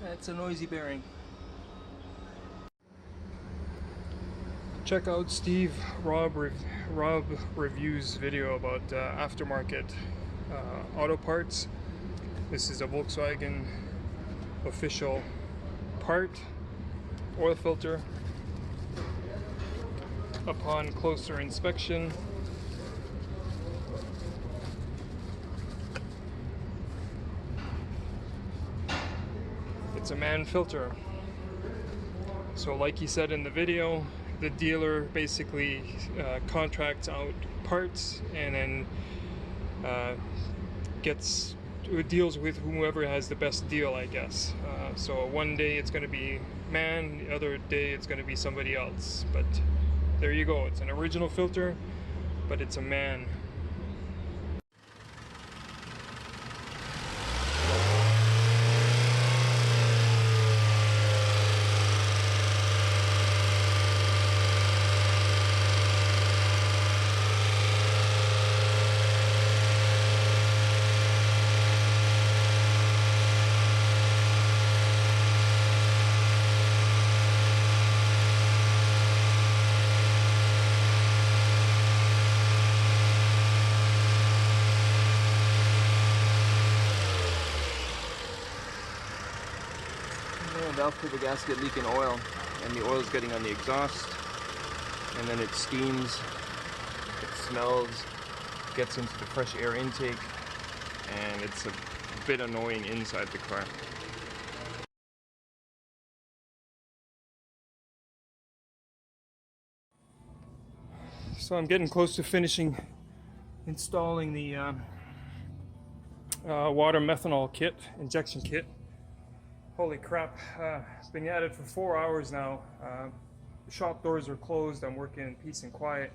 That's a noisy bearing. Check out Rob Review's video about aftermarket auto parts. This is a Volkswagen official part, oil filter. Upon closer inspection, it's a MAN filter. So like he said in the video, the dealer basically contracts out parts and then deals with whoever has the best deal, I guess. So one day it's going to be MAN, the other day it's going to be somebody else. But there you go. It's an original filter, but it's a MAN. Valve for the gasket leaking oil, and the oil is getting on the exhaust, and then it steams, it smells, gets into the fresh air intake, and it's a bit annoying inside the car. So I'm getting close to finishing installing the water methanol kit, injection kit. Holy crap, it's been at it for 4 hours now. The shop doors are closed, I'm working in peace and quiet.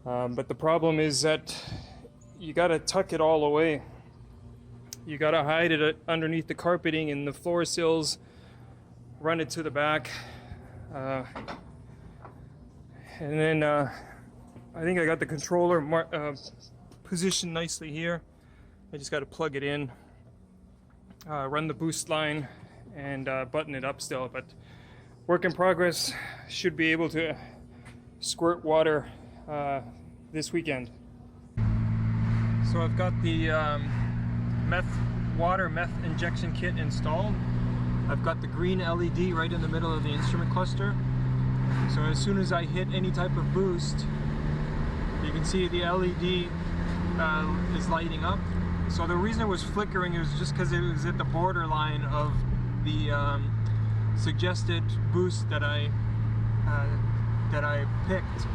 But the problem is that you gotta tuck it all away. You gotta hide it underneath the carpeting and the floor sills, run it to the back. And then I think I got the controller positioned nicely here. I just gotta plug it in. Run the boost line and button it up still, but work in progress. Should be able to squirt water this weekend. So I've got the water meth injection kit installed. I've got the green LED right in the middle of the instrument cluster. So as soon as I hit any type of boost, you can see the LED is lighting up. So the reason it was flickering is just because it was at the borderline of the suggested boost that I picked.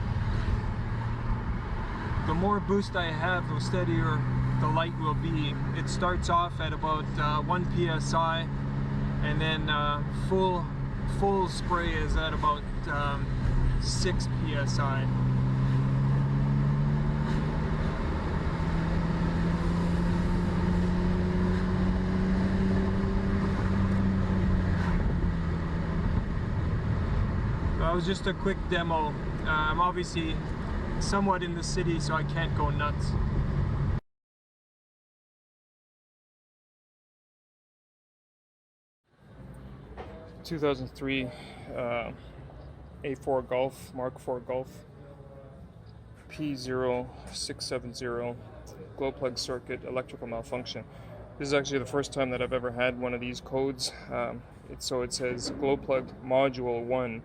The more boost I have, the steadier the light will be. It starts off at about 1 psi, and then full spray is at about 6 psi. That was just a quick demo. I'm obviously somewhat in the city, so I can't go nuts. (2003) A4 Golf, Mark IV Golf, P0670, glow plug circuit, electrical malfunction. This is actually the first time that I've ever had one of these codes. So it says glow plug module 1.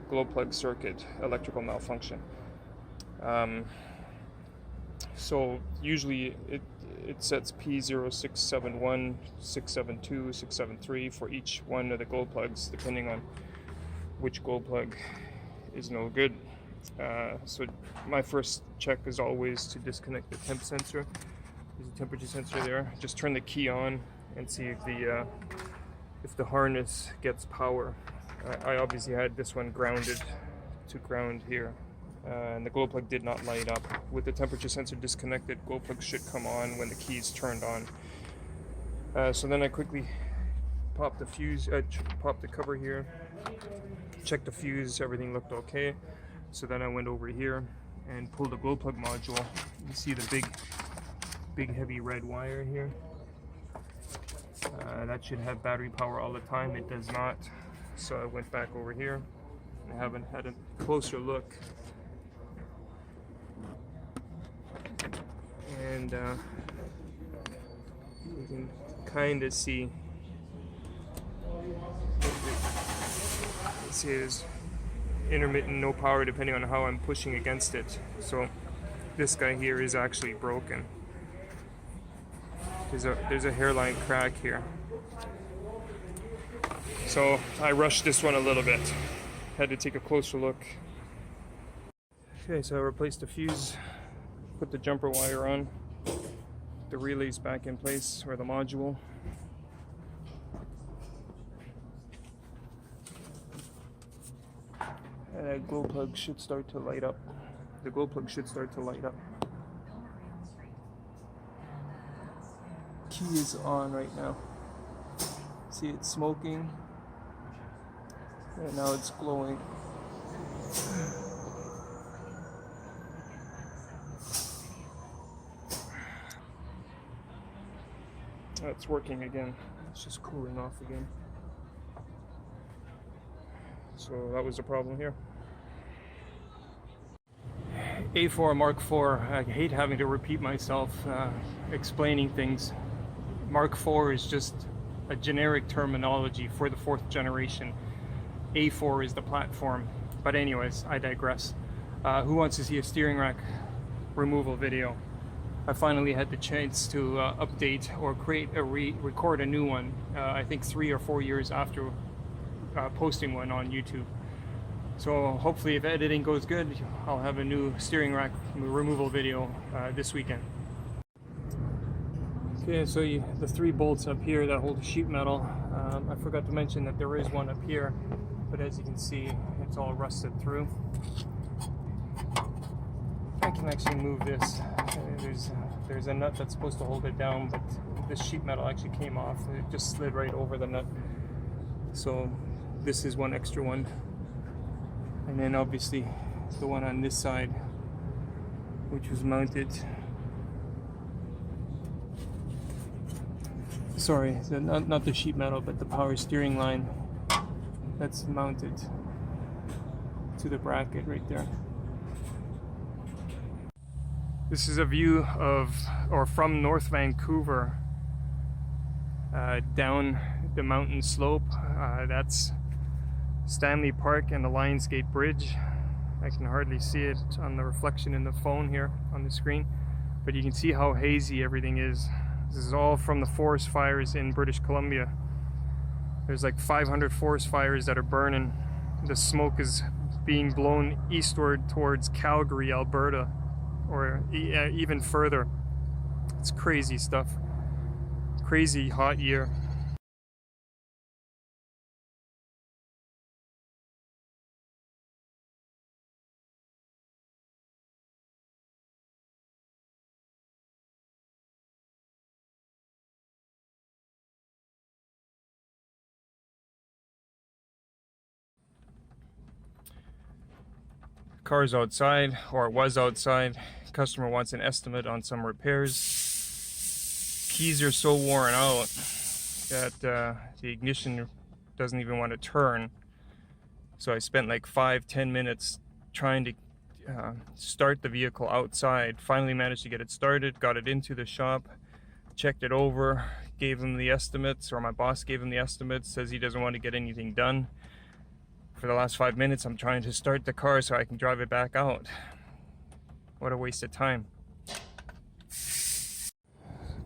Glow plug circuit, electrical malfunction. So usually it sets P0671, 672, 673 for each one of the glow plugs, depending on which glow plug is no good. So my first check is always to disconnect the temp sensor. There's a temperature sensor there. Just turn the key on and see if the harness gets power. I obviously had this one grounded to ground here, and the glow plug did not light up. With the temperature sensor disconnected, glow plug should come on when the key is turned on. So then I quickly popped the fuse, popped the cover here, checked the fuse, everything looked okay. So then I went over here and pulled the glow plug module. You see the big heavy red wire here. That should have battery power all the time. It does not. So I went back over here. I haven't had a closer look. And you can kind of see. This is intermittent, no power, depending on how I'm pushing against it. So this guy here is actually broken. There's a hairline crack here. So I rushed this one a little bit. Had to take a closer look. Okay, so I replaced the fuse, put the jumper wire on, the relay's back in place, or the module. And that glow plug should start to light up. The glow plug should start to light up. Key is on right now. See, it's smoking. And now it's glowing. It's working again. It's just cooling off again. So that was the problem here. A4 Mark IV. I hate having to repeat myself explaining things. Mark IV is just a generic terminology for the 4th generation. A4 is the platform. But anyways, I digress. Who wants to see a steering rack removal video? I finally had the chance to update or record a new one. I think 3 or 4 years after posting one on YouTube. So hopefully, if editing goes good, I'll have a new steering rack removal video this weekend. Okay, so the 3 bolts up here that hold the sheet metal. I forgot to mention that there is one up here, but as you can see, it's all rusted through. I can actually move this. There's a nut that's supposed to hold it down, but this sheet metal actually came off. It just slid right over the nut. So this is one extra one. And then obviously the one on this side, which was mounted. Sorry, not the sheet metal, but the power steering line that's mounted to the bracket right there. This is a view of, or from North Vancouver, down the mountain slope. That's Stanley Park and the Lionsgate Bridge. I can hardly see it on the reflection in the phone here on the screen, but you can see how hazy everything is. This is all from the forest fires in British Columbia. There's like 500 forest fires that are burning. The smoke is being blown eastward towards Calgary, Alberta, or even further. It's crazy stuff. Crazy hot year. Car's outside, or it was outside. Customer wants an estimate on some repairs. Keys are so worn out that the ignition doesn't even want to turn. So I spent like 5-10 minutes trying to start the vehicle outside. Finally managed to get it started, got it into the shop, checked it over, gave him the estimates, or my boss gave him the estimates, says he doesn't want to get anything done. For the last 5 minutes, I'm trying to start the car so I can drive it back out. What a waste of time.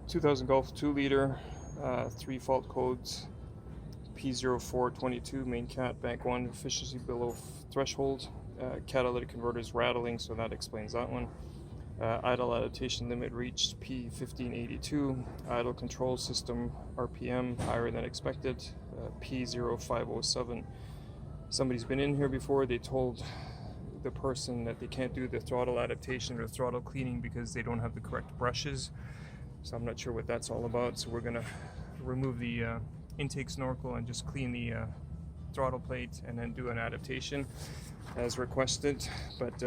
2000 Golf 2-liter, 3 fault codes, P0422, main cat, bank 1, efficiency below threshold, catalytic converters rattling, so that explains that one. Idle adaptation limit reached, P1582, idle control system RPM higher than expected, P0507. Somebody's been in here before. They told the person that they can't do the throttle adaptation or throttle cleaning because they don't have the correct brushes. So I'm not sure what that's all about. So we're gonna remove the intake snorkel and just clean the throttle plate and then do an adaptation as requested. But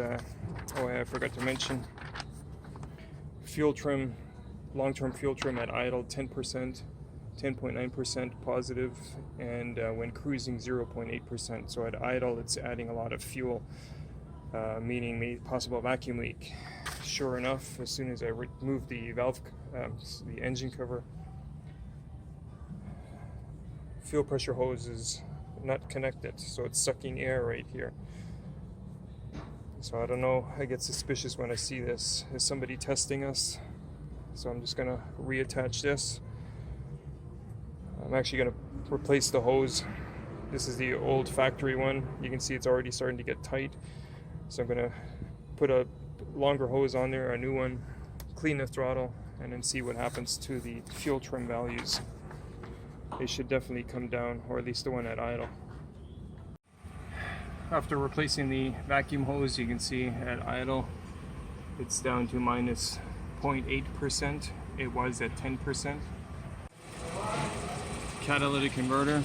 oh, I forgot to mention fuel trim, long-term fuel trim at idle 10%, 10.9% positive, and when cruising 0.8%. So at idle it's adding a lot of fuel, meaning maybe possible vacuum leak. Sure enough, as soon as I remove the valve, the engine cover, fuel pressure hose is not connected, so it's sucking air right here. So I don't know, I get suspicious when I see this. Is somebody testing us? So I'm just gonna reattach this. I'm actually gonna replace the hose. This is the old factory one. You can see it's already starting to get tight. So I'm gonna put a longer hose on there, a new one, clean the throttle, and then see what happens to the fuel trim values. They should definitely come down, or at least the one at idle. After replacing the vacuum hose, you can see at idle it's down to minus 0.8%. It was at 10%. Catalytic converter.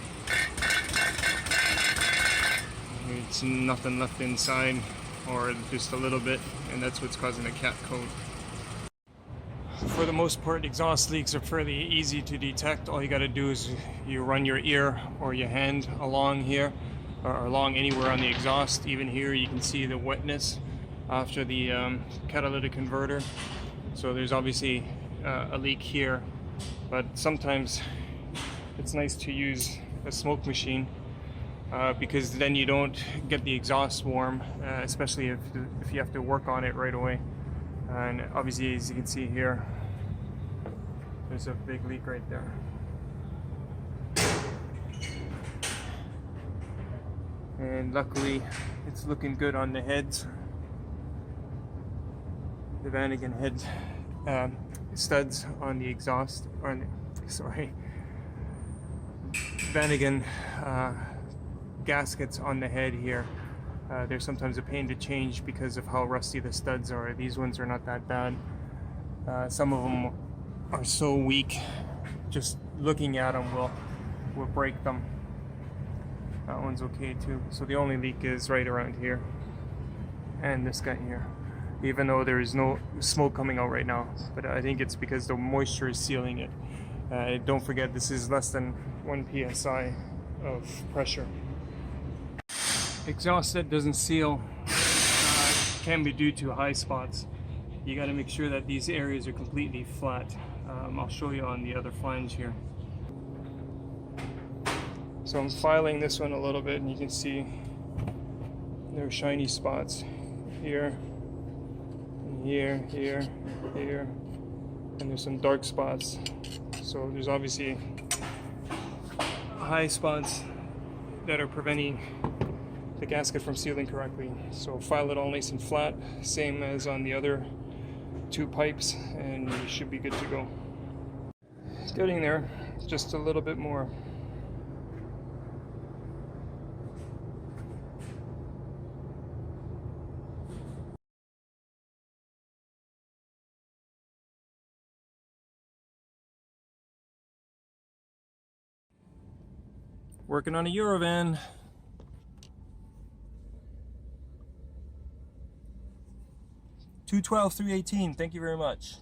It's nothing left inside, or just a little bit, and that's what's causing the cat coat. For the most part, exhaust leaks are fairly easy to detect. All you got to do is you run your ear or your hand along here, or along anywhere on the exhaust. Even here you can see the wetness after the catalytic converter. So there's obviously a leak here, but sometimes it's nice to use a smoke machine because then you don't get the exhaust warm, especially if you have to work on it right away. And obviously, as you can see here, there's a big leak right there. And luckily, it's looking good on the heads. The Vanagon head studs on the exhaust, or sorry, Vanagon gaskets on the head here. They're sometimes a pain to change because of how rusty the studs are. These ones are not that bad. Some of them are so weak, just looking at them will break them. That one's okay too. So the only leak is right around here and this guy here, even though there is no smoke coming out right now. But I think it's because the moisture is sealing it. Don't forget, this is less than 1 psi of pressure. Exhaust that doesn't seal can be due to high spots. You got to make sure that these areas are completely flat. I'll show you on the other flange here. So I'm filing this one a little bit, and you can see there are shiny spots here, and here, here, here, and there's some dark spots. So there's obviously high spots that are preventing the gasket from sealing correctly. So file it all nice and flat, same as on the other two pipes, and you should be good to go. Getting there, just a little bit more. Working on a Eurovan. 212, 318. Thank you very much.